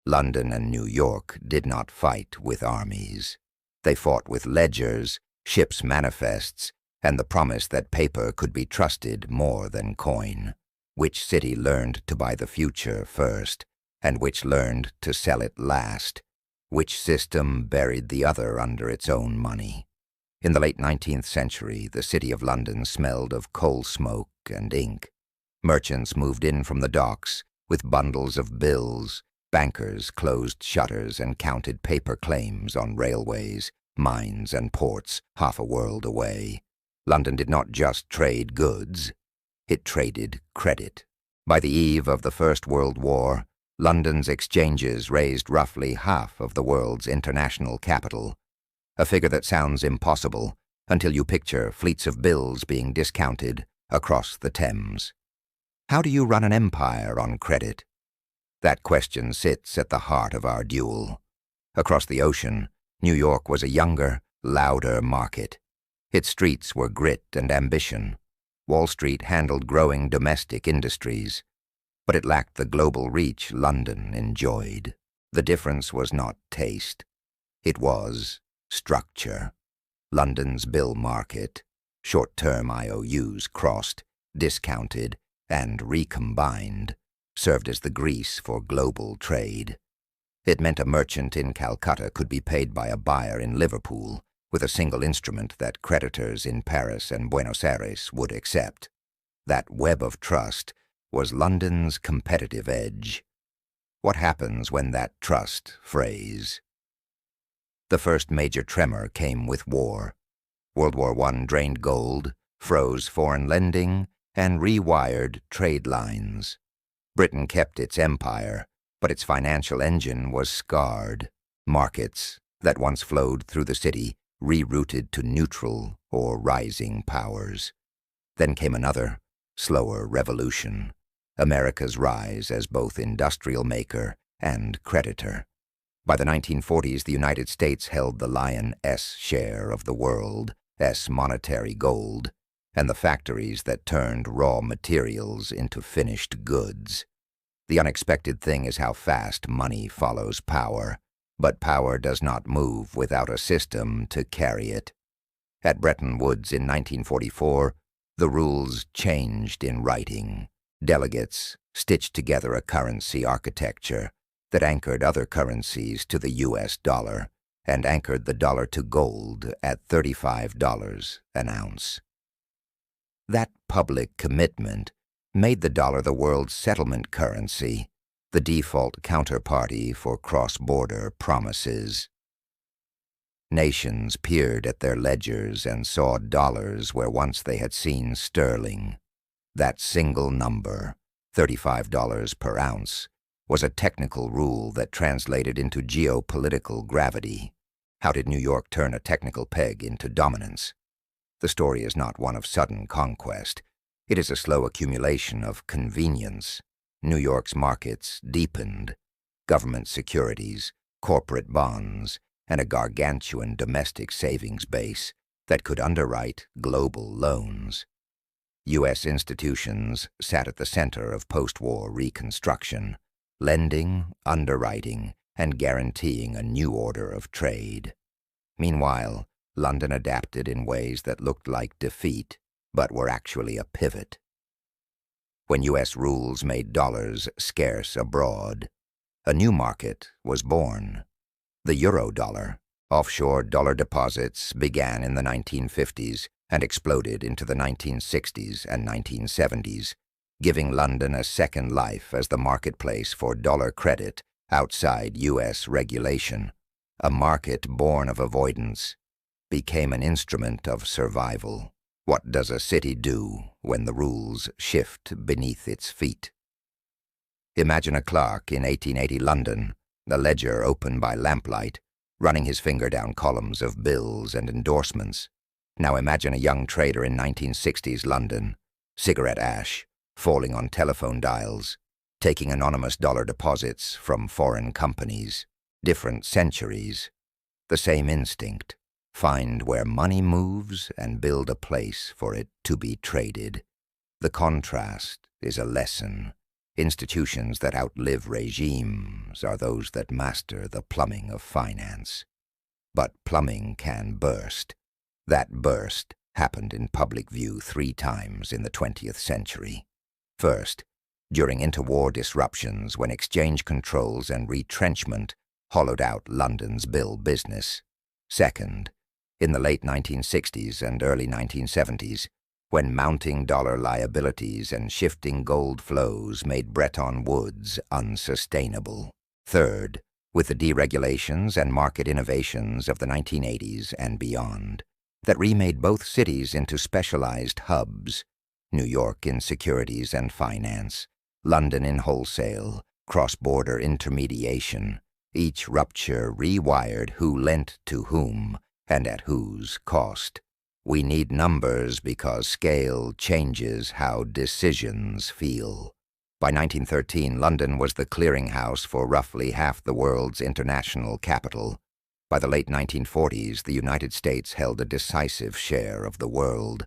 London and New York did not fight with armies. They fought with ledgers, ships' manifests, and the promise that paper could be trusted more than coin. Which city learned to buy the future first, and which learned to sell it last? Which system buried the other under its own money? In the late 19th century, the city of London smelled of coal smoke and ink. Merchants moved in from the docks with bundles of bills. Bankers closed shutters and counted paper claims on railways, mines, and ports half a world away. London did not just trade goods, it traded credit. By the eve of the First World War, London's exchanges raised roughly half of the world's international capital, a figure that sounds impossible until you picture fleets of bills being discounted across the Thames. How do you run an empire on credit? That question sits at the heart of our duel. Across the ocean, New York was a younger, louder market. Its streets were grit and ambition. Wall Street handled growing domestic industries, but it lacked the global reach London enjoyed. The difference was not taste. It was structure. London's bill market, short-term IOUs crossed, discounted, and recombined, served as the grease for global trade. It meant a merchant in Calcutta could be paid by a buyer in Liverpool with a single instrument that creditors in Paris and Buenos Aires would accept. That web of trust was London's competitive edge. What happens when that trust frays? The first major tremor came with war. World War I drained gold, froze foreign lending, and rewired trade lines. Britain kept its empire, but its financial engine was scarred. Markets that once flowed through the city rerouted to neutral or rising powers. Then came another, slower revolution, America's rise as both industrial maker and creditor. By the 1940s, the United States held the lion's share of the world's monetary gold, and the factories that turned raw materials into finished goods. The unexpected thing is how fast money follows power, but power does not move without a system to carry it. At Bretton Woods in 1944, the rules changed in writing. Delegates stitched together a currency architecture that anchored other currencies to the US dollar and anchored the dollar to gold at $35 an ounce. That public commitment made the dollar the world's settlement currency, the default counterparty for cross-border promises. Nations peered at their ledgers and saw dollars where once they had seen sterling. That single number, $35 per ounce, was a technical rule that translated into geopolitical gravity. How did New York turn a technical peg into dominance? The story is not one of sudden conquest. It is a slow accumulation of convenience. New York's markets deepened. Government securities, corporate bonds, and a gargantuan domestic savings base that could underwrite global loans. U.S. institutions sat at the center of post-war reconstruction, lending, underwriting, and guaranteeing a new order of trade. Meanwhile, London adapted in ways that looked like defeat, but were actually a pivot. When U.S. rules made dollars scarce abroad, a new market was born. The euro-dollar. Offshore dollar deposits began in the 1950s and exploded into the 1960s and 1970s, giving London a second life as the marketplace for dollar credit outside U.S. regulation. A market born of avoidance became an instrument of survival. What does a city do when the rules shift beneath its feet? Imagine a clerk in 1880 London, the ledger open by lamplight, running his finger down columns of bills and endorsements. Now imagine a young trader in 1960s London, cigarette ash falling on telephone dials, taking anonymous dollar deposits from foreign companies. Different centuries, the same instinct. Find where money moves and build a place for it to be traded. The contrast is a lesson. Institutions that outlive regimes are those that master the plumbing of finance. But plumbing can burst. That burst happened in public view 3 times in the 20th century. First, during interwar disruptions when exchange controls and retrenchment hollowed out London's bill business. Second, in the late 1960s and early 1970s, when mounting dollar liabilities and shifting gold flows made Bretton Woods unsustainable. Third, with the deregulations and market innovations of the 1980s and beyond, that remade both cities into specialized hubs, New York in securities and finance, London in wholesale, cross-border intermediation, each rupture rewired who lent to whom and at whose cost. We need numbers because scale changes how decisions feel. By 1913, London was the clearinghouse for roughly half the world's international capital. By the late 1940s, the United States held a decisive share of the world's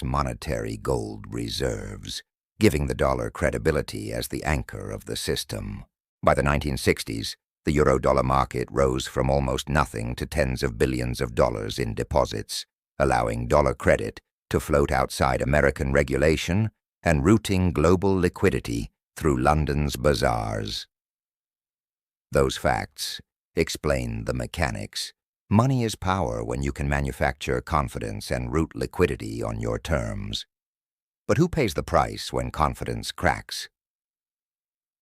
monetary gold reserves, giving the dollar credibility as the anchor of the system. By the 1960s, the euro-dollar market rose from almost nothing to tens of billions of dollars in deposits, allowing dollar credit to float outside American regulation and routing global liquidity through London's bazaars. Those facts explain the mechanics. Money is power when you can manufacture confidence and route liquidity on your terms. But who pays the price when confidence cracks?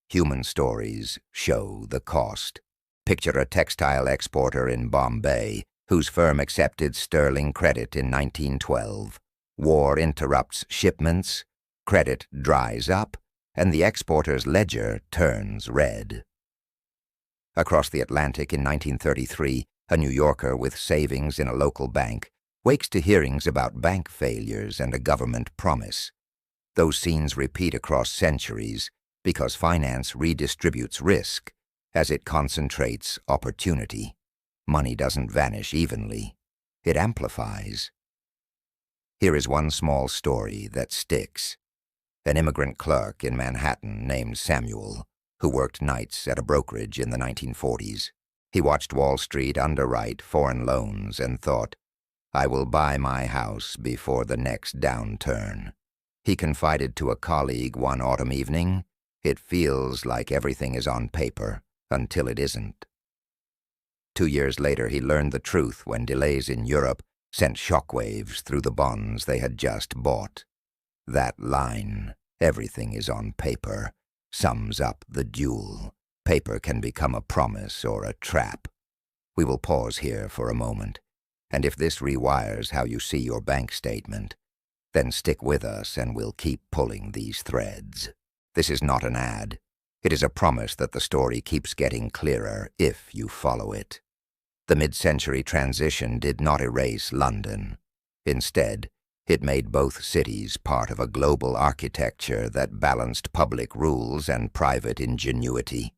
Human stories show the cost. Picture a textile exporter in Bombay whose firm accepted sterling credit in 1912. War interrupts shipments, credit dries up, and the exporter's ledger turns red. Across the Atlantic in 1933, a New Yorker with savings in a local bank wakes to hearings about bank failures and a government promise. Those scenes repeat across centuries because finance redistributes risk as it concentrates opportunity. Money doesn't vanish evenly. It amplifies. Here is one small story that sticks. An immigrant clerk in Manhattan named Samuel, who worked nights at a brokerage in the 1940s. He watched Wall Street underwrite foreign loans and thought, "I will buy my house before the next downturn." He confided to a colleague one autumn evening, "It feels like everything is on paper until it isn't." 2 years later, he learned the truth when delays in Europe sent shockwaves through the bonds they had just bought. That line, "Everything is on paper," sums up the duel. Paper can become a promise or a trap. We will pause here for a moment, and if this rewires how you see your bank statement, then stick with us and we'll keep pulling these threads. This is not an ad. It is a promise that the story keeps getting clearer if you follow it. The mid-century transition did not erase London. Instead, it made both cities part of a global architecture that balanced public rules and private ingenuity.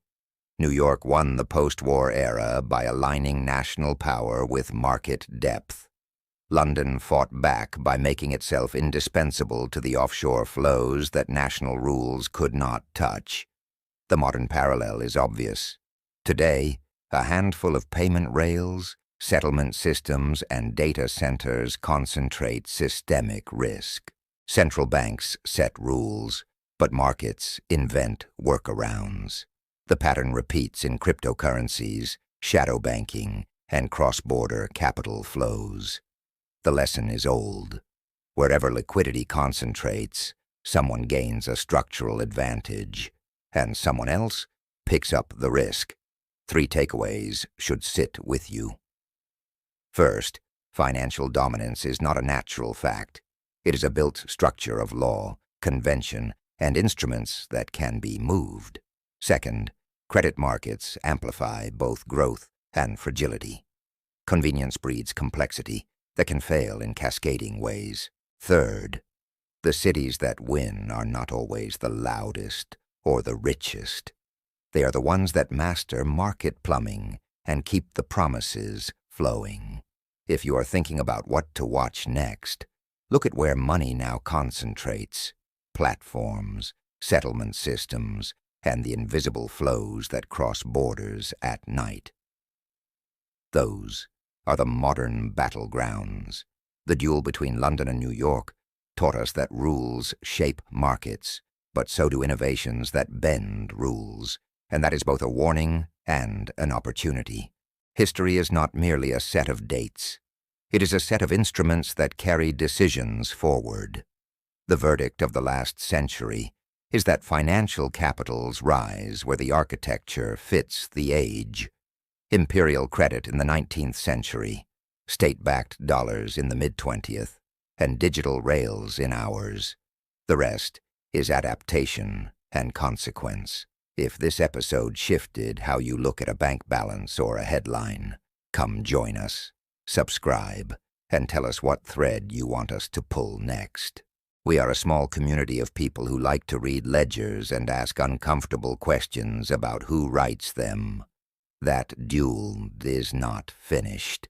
New York won the post-war era by aligning national power with market depth. London fought back by making itself indispensable to the offshore flows that national rules could not touch. The modern parallel is obvious. Today, a handful of payment rails, settlement systems, and data centers concentrate systemic risk. Central banks set rules, but markets invent workarounds. The pattern repeats in cryptocurrencies, shadow banking, and cross-border capital flows. The lesson is old. Wherever liquidity concentrates, someone gains a structural advantage, and someone else picks up the risk. 3 takeaways should sit with you. First, financial dominance is not a natural fact. It is a built structure of law, convention, and instruments that can be moved. Second, credit markets amplify both growth and fragility. Convenience breeds complexity that can fail in cascading ways. Third, the cities that win are not always the loudest or the richest. They are the ones that master market plumbing and keep the promises flowing. If you are thinking about what to watch next, look at where money now concentrates: platforms, settlement systems, and the invisible flows that cross borders at night. Those are the modern battlegrounds. The duel between London and New York taught us that rules shape markets, but so do innovations that bend rules, and that is both a warning and an opportunity. History is not merely a set of dates. It is a set of instruments that carry decisions forward. The verdict of the last century is that financial capitals rise where the architecture fits the age. Imperial credit in the 19th century, state-backed dollars in the mid-20th, and digital rails in ours. The rest is adaptation and consequence. If this episode shifted how you look at a bank balance or a headline, come join us, subscribe, and tell us what thread you want us to pull next. We are a small community of people who like to read ledgers and ask uncomfortable questions about who writes them. That duel is not finished.